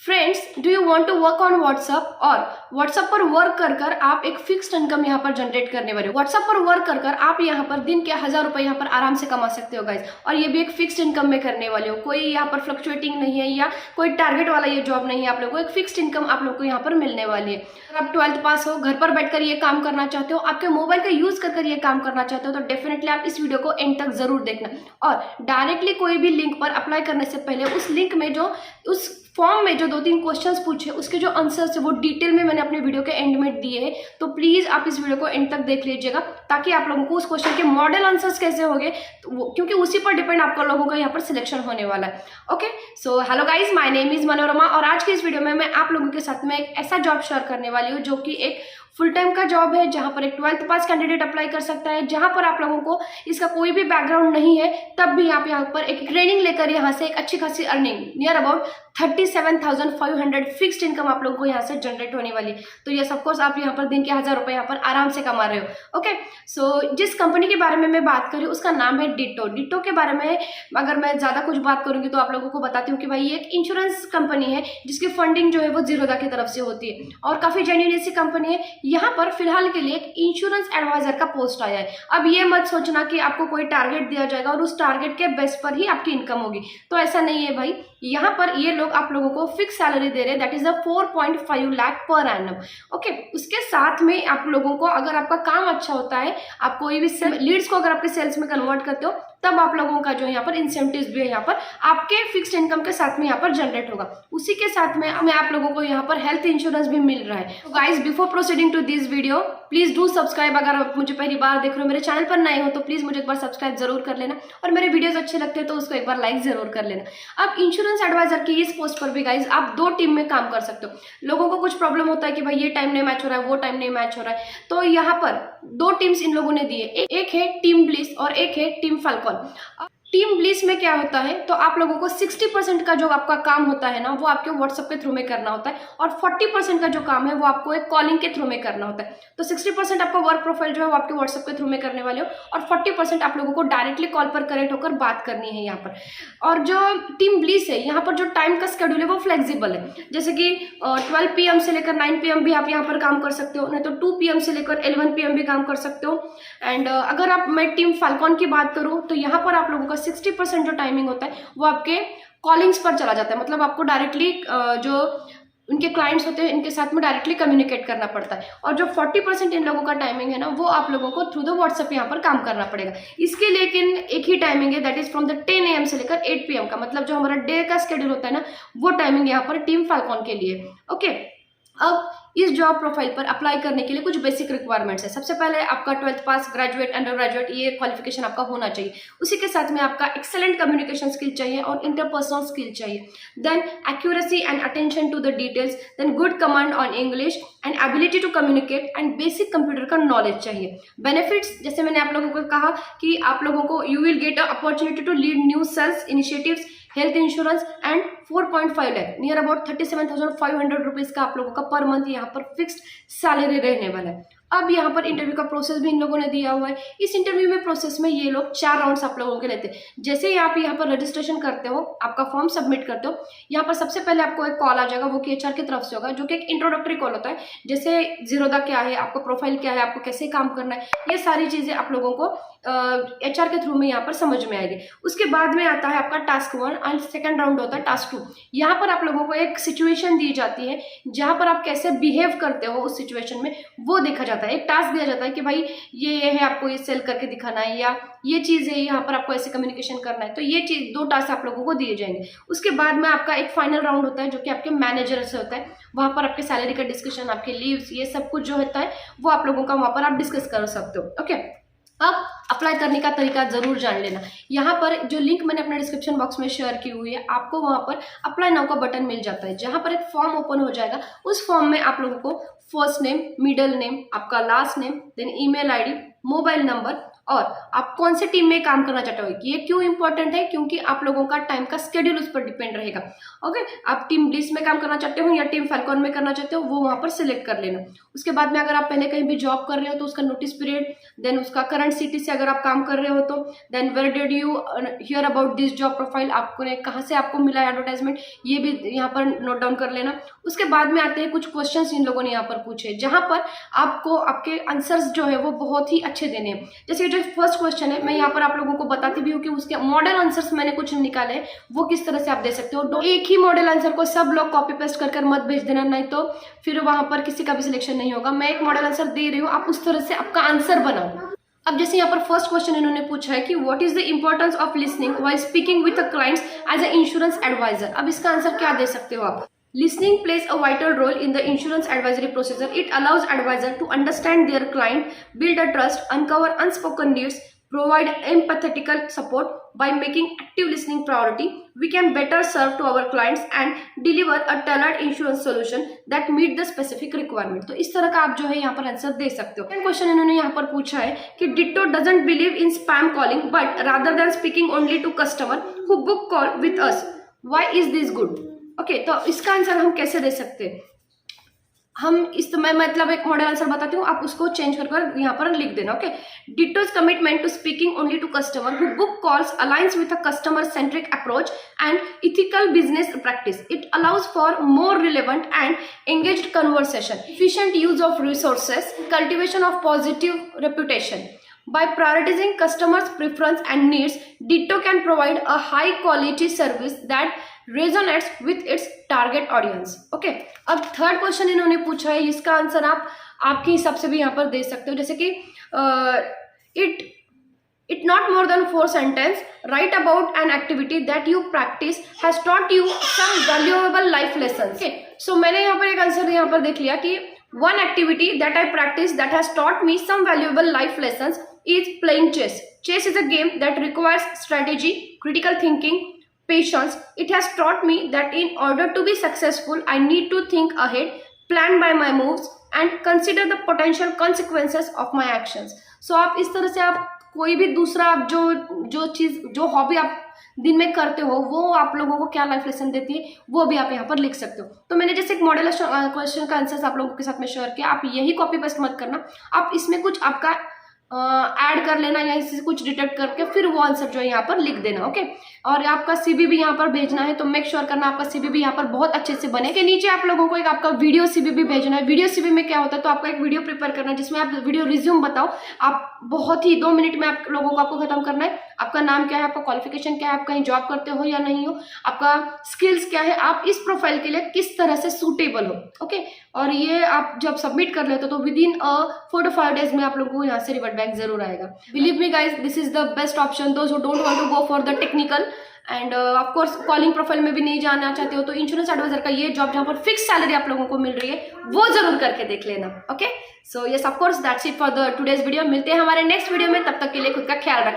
Friends, do you want to work on WhatsApp और WhatsApp पर work कर कर आप एक फिक्स्ड इनकम यहाँ पर जनरेट करने वाले हो। व्हाट्सएप पर वर्क कर कर आप यहाँ पर दिन के 1000 रुपए यहाँ पर आराम से कमा सकते हो गाइज, और ये भी एक फिक्स्ड इनकम में करने वाले हो। कोई यहाँ पर फ्लक्चुएटिंग नहीं है या कोई टारगेट वाला ये जॉब नहीं है। आप लोगों को एक फिक्स्ड इनकम आप लोग को यहाँ पर मिलने वाली है। अगर आप 12th पास हो, घर पर बैठकर ये काम करना चाहते हो, आपके मोबाइल का यूज कर ये काम करना चाहते हो, तो डेफिनेटली आप इस वीडियो को एंड तक जरूर देखना। और डायरेक्टली कोई भी लिंक पर अप्लाई करने से पहले उस लिंक में जो उस फॉर्म में जो 2-3 क्वेश्चंस पूछे उसके जो आंसर्स है वो डिटेल में मैंने अपने वीडियो के एंड में दिए हैं। तो प्लीज आप इस वीडियो को एंड तक देख लीजिएगा ताकि आप लोगों को उस क्वेश्चन के मॉडल आंसर्स कैसे होंगे, क्योंकि उसी पर डिपेंड आपका लोगों का यहाँ पर सिलेक्शन होने वाला है। Okay, so hello guys, my name is Manorama और आज की इस वीडियो में मैं आप लोगों के साथ में एक ऐसा जॉब शेयर करने वाली हूँ जो कि एक फुल टाइम का जॉब है, जहां पर एक 12th पास कैंडिडेट अप्लाई कर सकता है, जहां पर आप लोगों को इसका कोई भी बैकग्राउंड नहीं है तब भी आप यहाँ पर एक ट्रेनिंग लेकर यहाँ से एक अच्छी खासी earning near about 37,500 fixed income आप लोगों को यहाँ से जनरेट होने वाली। तो ये सब कोर्स आप यहाँ पर दिन के 1000 रुपए यहाँ पर आराम से कमा रहे हो। ओके, सो जिस कंपनी के बारे में मैं बात कर रही हूँ उसका नाम है डिटो। डिटो के बारे में अगर मैं ज्यादा कुछ बात करूंगी तो आप लोगों को बताती हूँ कि भाई ये एक इंश्योरेंस कंपनी है जिसकी फंडिंग जो है वो जीरोधा की तरफ से होती है और काफी जेन्युइन सी कंपनी है। यहाँ पर फिलहाल के लिए एक इंश्योरेंस एडवाइजर का पोस्ट आया है। अब ये मत सोचना कि आपको कोई टारगेट दिया जाएगा और उस टारगेट के बेस पर ही आपकी इनकम होगी, तो ऐसा नहीं है भाई। यहाँ पर ये लोग आप लोगों को फिक्स सैलरी दे रहे हैं, that is a 4.5 lakh per annum. Okay, उसके साथ में आप लोगों को अगर आपका काम अच्छा होता है, आप कोई भी लीड्स को अगर आपके सेल्स में कन्वर्ट करते हो, तब आप लोगों का जो यहाँ पर इंसेंटिव्स भी है यहाँ पर आपके फिक्स्ड इनकम के साथ में यहाँ पर जनरेट होगा। उसी के साथ में आप लोगों को यहाँ पर हेल्थ इंश्योरेंस भी मिल रहा है। तो guys, before proceeding to this video please do subscribe. अगर आप मुझे पहली बार देख रहे हो, मेरे चैनल पर नए हो, तो प्लीज मुझे एक बार सब्सक्राइब जरूर कर लेना और मेरे वीडियोस अच्छे लगते हैं तो उसको एक बार लाइक जरूर कर लेना। अब इंश्योरेंस एडवाइजर की इस पोस्ट पर भी गाइज आप 2 टीम में काम कर सकते हो। लोगों को कुछ प्रॉब्लम होता है कि भाई ये टाइम नहीं मैच हो रहा है, वो टाइम नहीं मैच हो रहा है, तो यहाँ पर 2 टीम्स इन लोगों ने दी है। एक है टीम ब्लिस और एक है टीम फाल्कन। टीम ब्लिस में क्या होता है, तो आप लोगों को 60% का जो आपका काम होता है ना वो आपके व्हाट्सएप के थ्रू में करना होता है और 40% का जो काम है वो आपको एक कॉलिंग के थ्रू में करना होता है। तो 60% आपका वर्क प्रोफाइल जो है वो आपके व्हाट्सएप के थ्रू में करने वाले हो और 40% आप लोगों को डायरेक्टली कॉल पर कनेक्ट होकर बात करनी है यहाँ पर। और जो टीम ब्लिस है यहाँ पर जो टाइम का शेड्यूल है वो फ्लेक्सिबल है, जैसे कि 12 PM से लेकर 9 PM भी आप यहाँ पर काम कर सकते हो, नहीं तो 2 PM से लेकर 11 PM भी काम कर सकते हो। एंड अगर आप मैं टीम फाल्कन की बात करूँ तो यहाँ पर आप लोगों का 60% जो टाइमिंग होता है वो आपके कॉलिंग्स पर चला जाता है, मतलब आपको डायरेक्टली जो उनके क्लाइंट्स होते हैं इनके साथ में डायरेक्टली कम्युनिकेट करना पड़ता है। और जो 40% इन लोगों का टाइमिंग है ना वो आप लोगों को थ्रू द व्हाट्सएप यहाँ पर काम करना पड़ेगा। इसके लेकिन एक ही टाइमिंग है, that is from the 10 AM से लेकर 8 PM का, मतलब जो हमारा डे का शेड्यूल होता है ना वो टाइमिंग यहाँ पर टीम फाल्कन के लिए। ओके, अब इस जॉब प्रोफाइल पर अप्लाई करने के लिए कुछ बेसिक रिक्वायरमेंट्स है। सबसे पहले आपका 12th पास, ग्रेजुएट, अंडर ग्रेजुएट ये क्वालिफिकेशन आपका होना चाहिए। उसी के साथ में आपका एक्सेलेंट कम्युनिकेशन स्किल चाहिए और इंटरपर्सनल स्किल चाहिए। Then accuracy and attention to the details, then good command on English and ability to communicate and basic computer का नॉलेज चाहिए। बेनिफिट्स, जैसे मैंने आप लोगों को कहा कि आप लोगों को you will get a opportunity to lead new sales initiatives, health insurance and 4.5 lakh near about 37,500 rupees का आप लोगों का पर मंथ यहाँ पर फिक्स्ड सैलरी रहने वाला है। अब यहाँ पर इंटरव्यू का प्रोसेस भी इन लोगों ने दिया हुआ है। इस इंटरव्यू में प्रोसेस में ये लोग 4 राउंड्स आप लोगों के लेते हैं। जैसे ही आप यहाँ पर रजिस्ट्रेशन करते हो, आपका फॉर्म सबमिट करते हो, यहाँ पर सबसे पहले आपको एक कॉल आ जाएगा, वो कि HR की तरफ से होगा, जो कि एक इंट्रोडक्टरी कॉल होता है, जैसे जीरोधा क्या है, आपका प्रोफाइल क्या है, आपको कैसे काम करना है, ये सारी चीजें आप लोगों को HR के थ्रू में यहाँ पर समझ में आएगी। उसके बाद में आता है आपका टास्क 1 एंड सेकंड राउंड होता है टास्क 2। यहाँ पर आप लोगों को एक सिचुएशन दी जाती है जहाँ पर आप कैसे बिहेव करते हो उस सिचुएशन में वो देखा जाता है। एक टास्क दिया जाता है कि भाई ये है, आपको ये सेल करके दिखाना है, या ये चीज है यहाँ पर आपको ऐसे कम्युनिकेशन करना है। तो ये चीज 2 टास्क आप लोगों को दिए जाएंगे। उसके बाद में आपका एक फाइनल राउंड होता है जो कि आपके मैनेजर से होता है। वहां पर आपके सैलरी का डिस्कशन, आपके लीव्स, ये सब कुछ जो होता है वो आप लोगों का वहां पर आप डिस्कस कर सकते हो। ओके, अब अप्लाई करने का तरीका जरूर जान लेना। यहाँ पर जो लिंक मैंने अपने डिस्क्रिप्शन बॉक्स में शेयर की हुई है, आपको वहां पर अप्लाई नाउ का बटन मिल जाता है, जहां पर एक फॉर्म ओपन हो जाएगा। उस फॉर्म में आप लोगों को फर्स्ट नेम, मिडिल नेम, आपका last name, then email ID, mobile number और आप कौन से टीम में काम करना चाहते हो। ये क्यों इंपॉर्टेंट है, क्योंकि आप लोगों का टाइम का स्केड्यूल उस पर डिपेंड रहेगा। ओके, आप टीम ब्लिस में काम करना चाहते हो या टीम फैल्कॉन में करना चाहते हो, वो वहां पर सिलेक्ट कर लेना। उसके बाद में अगर आप पहले कहीं भी जॉब कर रहे हो तो उसका नोटिस पीरियड, देन उसका करंट सिटी से अगर आप काम कर रहे हो तो, then where did you hear about this job profile, आपको कहाँ से आपको मिला एडवर्टाइजमेंट, ये भी यहाँ पर नोट डाउन कर लेना। उसके बाद में आते हैं कुछ क्वेश्चंस इन लोगों ने यहाँ पर पूछे, जहां पर आपको आपके आंसर्स जो है वो बहुत ही अच्छे देने हैं। जैसे जो फर्स्ट क्वेश्चन है, मैं यहाँ पर आप लोगों को बताती भी हूँ कि उसके मॉडल आंसर्स मैंने कुछ निकाले, वो किस तरह से आप दे सकते हो। एक ही मॉडल आंसर को सब लोग कॉपी पेस्ट कर मत भेज देना, नहीं तो फिर वहां पर किसी का भी सिलेक्शन नहीं होगा। मैं एक मॉडल आंसर दे रही हूँ, आप उस तरह से आपका आंसर बनाओ। अब जैसे यहाँ पर फर्स्ट क्वेश्चन इन्होंने पूछा है कि what is the importance of listening while speaking with the clients as a insurance advisor. अब इसका आंसर क्या दे सकते हो आप। Listening plays a vital role in the insurance advisory procedure. It allows advisor to understand their client, build a trust, uncover unspoken needs, provide empathetic support. By making active listening priority, we can better serve to our clients and deliver a tailored insurance solution that meet the specific requirement. तो इस तरह का आप जो है यहाँ पर answer दे सकते हो। सेकंड क्वेश्चन इन्होंने यहाँ पर पूछा है कि Ditto doesn't believe in spam calling, but rather than speaking only to customer who book call with us. Why is this good? Okay, तो इसका आंसर हम कैसे दे सकते हैं। हम इस मैं मतलब एक मॉडल आंसर बताती हूँ, आप उसको चेंज कर यहाँ पर लिख देना। Okay, Ditto's commitment to speaking only to customer who book calls aligns with a customer centric approach and ethical business practice. It allows for more relevant and engaged conversation, efficient use of resources, cultivation of positive reputation. By prioritizing customers' preference and needs, Ditto can provide a high-quality service that resonates with its target audience. Okay. अब third question इन्होंने पूछा है, इसका answer आप आपके हिसाब से भी यहाँ पर दे सकते हो। जैसे कि it not more than 4 sentences write about an activity that you practice has taught you some valuable life lessons. Okay. So मैंने यहाँ पर एक आंसर यहाँ पर देख लिया कि one activity that I practice that has taught me some valuable life lessons is playing chess. Chess is a game that requires strategy, critical thinking, patience. It has taught me that in order to be successful, I need to think ahead, plan by my moves, and consider the potential consequences of my actions. So आप इस तरह से आप कोई भी दूसरा आप जो चीज़ जो हॉबी आप दिन में करते हो वो आप लोगों को क्या लाइफ लेसन देती है वो भी आप यहाँ पर लिख सकते हो। तो मैंने जैसे एक मॉडल क्वेश्चन का आंसर आप लोगों के साथ में शेयर किया, आप यही कॉपी पेस्ट मत करना, आप इसमें कुछ आपका ऐड कर लेना या इससे कुछ डिटेक्ट करके फिर वो आंसर जो है यहाँ पर लिख देना। ओके, और आपका सीवी भी यहाँ पर भेजना है तो मेक श्योर करना आपका सीवी भी यहाँ पर बहुत अच्छे से बने। के नीचे आप लोगों को एक आपका वीडियो सीवी भी भेजना है। वीडियो सीवी में क्या होता है, तो आपका एक वीडियो प्रिपेयर करना है जिसमें आप वीडियो रिज्यूम बताओ, आप बहुत ही 2 मिनट में आप लोगों को आपको खत्म करना है। आपका नाम क्या है, आपका क्वालिफिकेशन क्या है, आप कहीं जॉब करते हो या नहीं हो, आपका स्किल्स क्या है, आप इस प्रोफाइल के लिए किस तरह से सूटेबल हो। ओके, और ये आप जब सबमिट कर लेते हो तो विद इन 4 to 5 days में आप लोगों को यहाँ से रिवर्ट बैक जरूर आएगा। Believe me guys, this is the best option those who don't want to go for the technical end of course calling profile में भी नहीं जाना चाहते हो तो इंश्योरेंस एडवाइजर का ये जॉब जहाँ पर फिक्स सैलरी आप लोगों को मिल रही है वो जरूर करके देख लेना। Okay, so yes of course that's it for the today's video. मिलते हैं हमारे नेक्स्ट वीडियो में, तब तक के लिए खुद का ख्याल रखें।